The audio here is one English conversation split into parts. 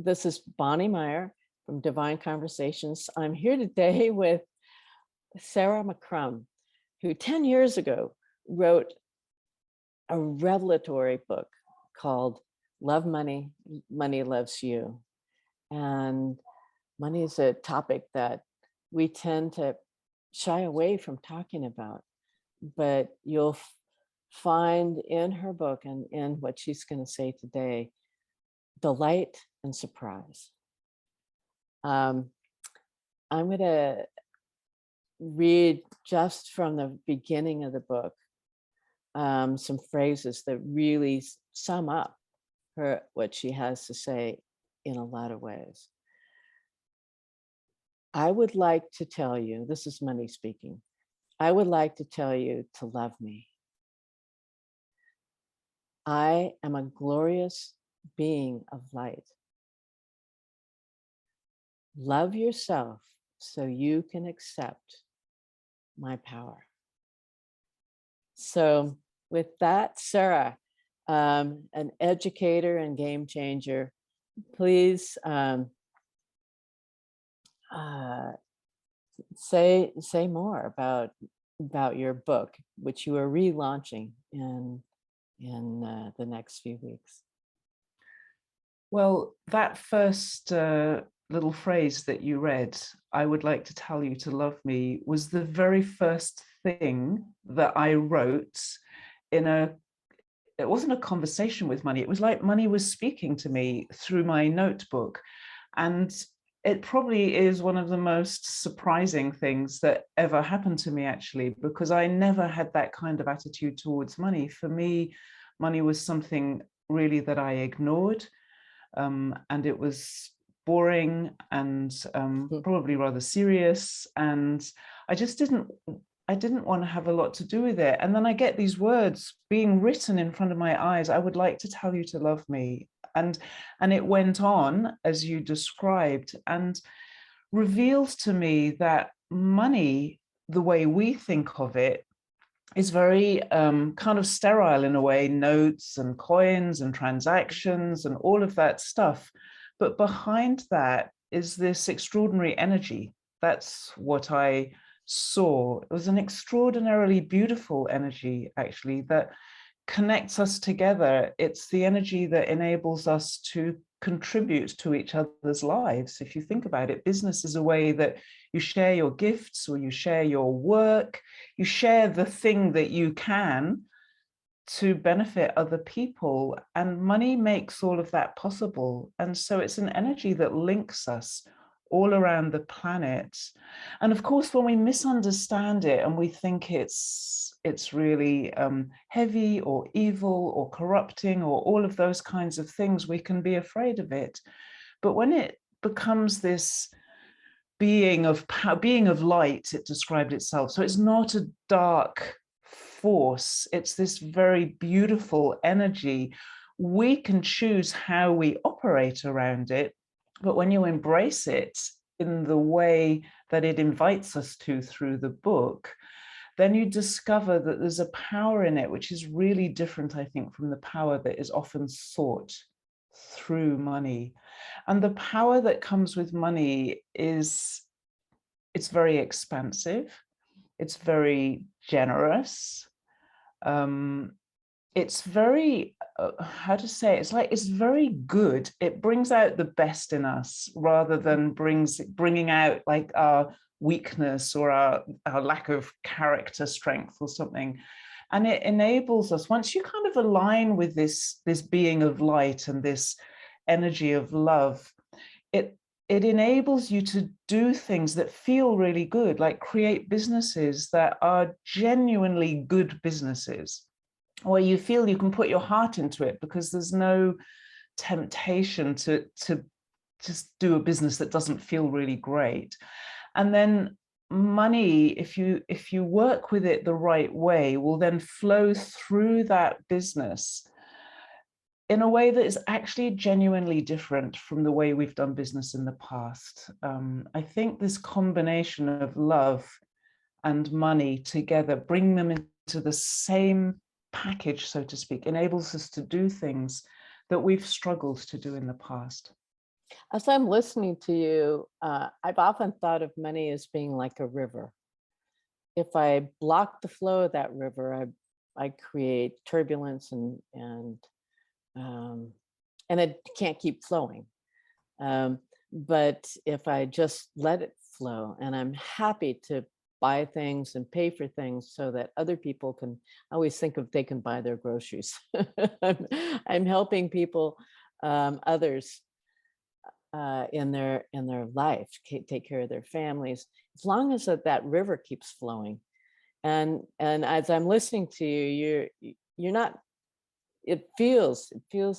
This is Bonny Meyer from DiVine Conversations. I'm here today with Sarah McCrum, who 10 years ago wrote a revelatory book called Love Money, Money Loves You. And money is a topic that we tend to shy away from talking about, but you'll find in her book and in what she's going to say today, delight and surprise. I'm going to read just from the beginning of the book some phrases that really sum up what she has to say in a lot of ways. I would like to tell you, this is money speaking, I would like to tell you to love me. I am a glorious being of light. Love yourself so you can accept my power. So with that, Sarah, an educator and game changer, please say more about your book, which you are relaunching in the next few weeks. Well, that first little phrase that you read, I would like to tell you to love me, was the very first thing that I wrote it wasn't a conversation with money. It was like money was speaking to me through my notebook. And it probably is one of the most surprising things that ever happened to me, actually, because I never had that kind of attitude towards money. For me, money was something really that I ignored. And it was boring and probably rather serious. And I just didn't want to have a lot to do with it. And then I get these words being written in front of my eyes. I would like to tell you to love me. And it went on, as you described, and revealed to me that money, the way we think of it, is very kind of sterile in a way, notes and coins and transactions and all of that stuff. But behind that is this extraordinary energy. That's what I saw. It was an extraordinarily beautiful energy, actually, that connects us together. It's the energy that enables us to contribute to each other's lives. If you think about it, business is a way that you share your gifts, or you share your work, you share the thing that you can to benefit other people, and money makes all of that possible. And so it's an energy that links us all around the planet. And of course, when we misunderstand it and we think it's really heavy or evil or corrupting or all of those kinds of things, we can be afraid of it. But when it becomes this being of light, it described itself. So it's not a dark force. It's this very beautiful energy. We can choose how we operate around it. But when you embrace it in the way that it invites us to through the book, then you discover that there's a power in it, which is really different, I think, from the power that is often sought through money. And the power that comes with money it's very expansive. It's very generous. It's very, it's very good. It brings out the best in us rather than bringing out like our weakness or our lack of character strength or something. And it enables us, once you kind of align with this being of light and this energy of love, it enables you to do things that feel really good, like create businesses that are genuinely good businesses, where you feel you can put your heart into it because there's no temptation to just do a business that doesn't feel really great. And then money, if you work with it the right way, will then flow through that business in a way that is actually genuinely different from the way we've done business in the past. I think this combination of love and money together, bring them into the same package, so to speak, enables us to do things that we've struggled to do in the past. As I'm listening to you, I've often thought of money as being like a river. If I block the flow of that river, I create turbulence um, and it can't keep flowing. But if I just let it flow, and I'm happy to buy things and pay for things so that other people can, I always think of they can buy their groceries. I'm helping people, others in their life, take care of their families, as long as that river keeps flowing. And as I'm listening to you, you're not. It feels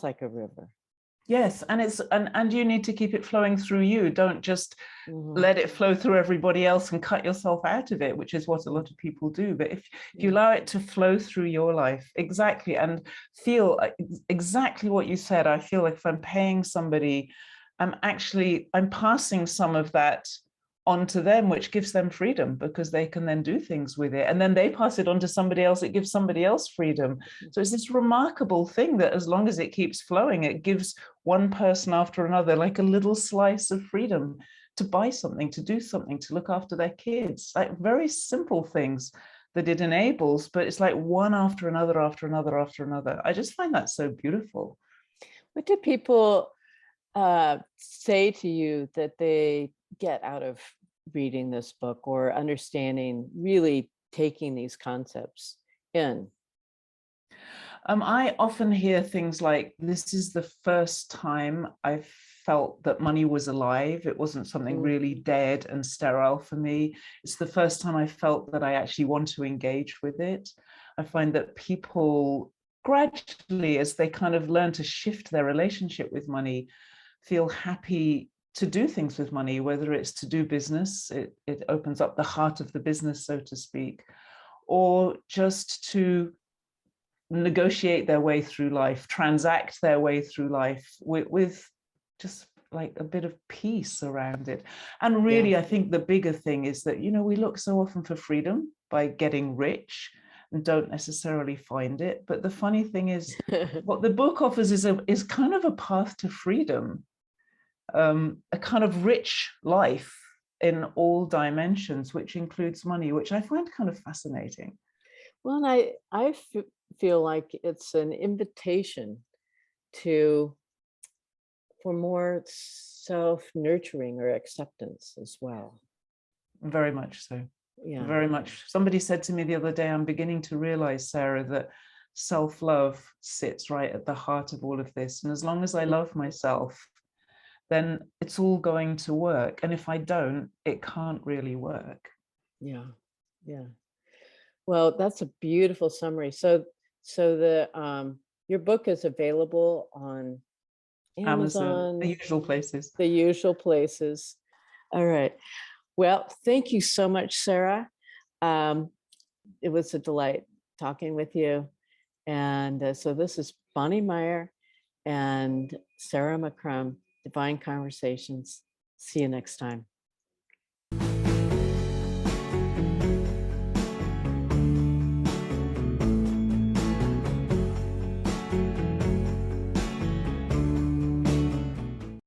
like a river. Yes, and and you need to keep it flowing through you. Don't just Mhm. let it flow through everybody else and cut yourself out of it, which is what a lot of people do. But if you Yeah. allow it to flow through your life, exactly, and feel exactly what you said, I feel like if I'm paying somebody, I'm passing some of that onto them, which gives them freedom because they can then do things with it. And then they pass it on to somebody else, it gives somebody else freedom. So it's this remarkable thing that as long as it keeps flowing, it gives one person after another like a little slice of freedom to buy something, to do something, to look after their kids, like very simple things that it enables, but it's like one after another, after another, after another. I just find that so beautiful. What do people say to you that they get out of reading this book or understanding, really taking these concepts in? I often hear things like, this is the first time I felt that money was alive. It wasn't something Mm. really dead and sterile for me. It's the first time I felt that I actually want to engage with it. I find that people gradually, as they kind of learn to shift their relationship with money, feel happy to do things with money, whether it's to do business, it opens up the heart of the business, so to speak, or just to negotiate their way through life, transact their way through life with just like a bit of peace around it. And Yeah. really, I think the bigger thing is that, we look so often for freedom by getting rich and don't necessarily find it. But the funny thing is, what the book offers is kind of a path to freedom, a kind of rich life in all dimensions, which includes money, which I find kind of fascinating. Well, and feel like it's an invitation to for more self-nurturing or acceptance as well. Very much so. Yeah. Very much. Somebody said to me the other day, I'm beginning to realize, Sarah, that self-love sits right at the heart of all of this. And as long as I love myself, then it's all going to work. And if I don't, it can't really work. Yeah. Yeah. Well, that's a beautiful summary. So the your book is available on Amazon, the Amazon, usual places. the usual places. All right. Well, thank you so much, Sarah. Um, it was a delight talking with you. And so this is Bonnie Meyer and Sarah McCrum, Divine Conversations. See you next time.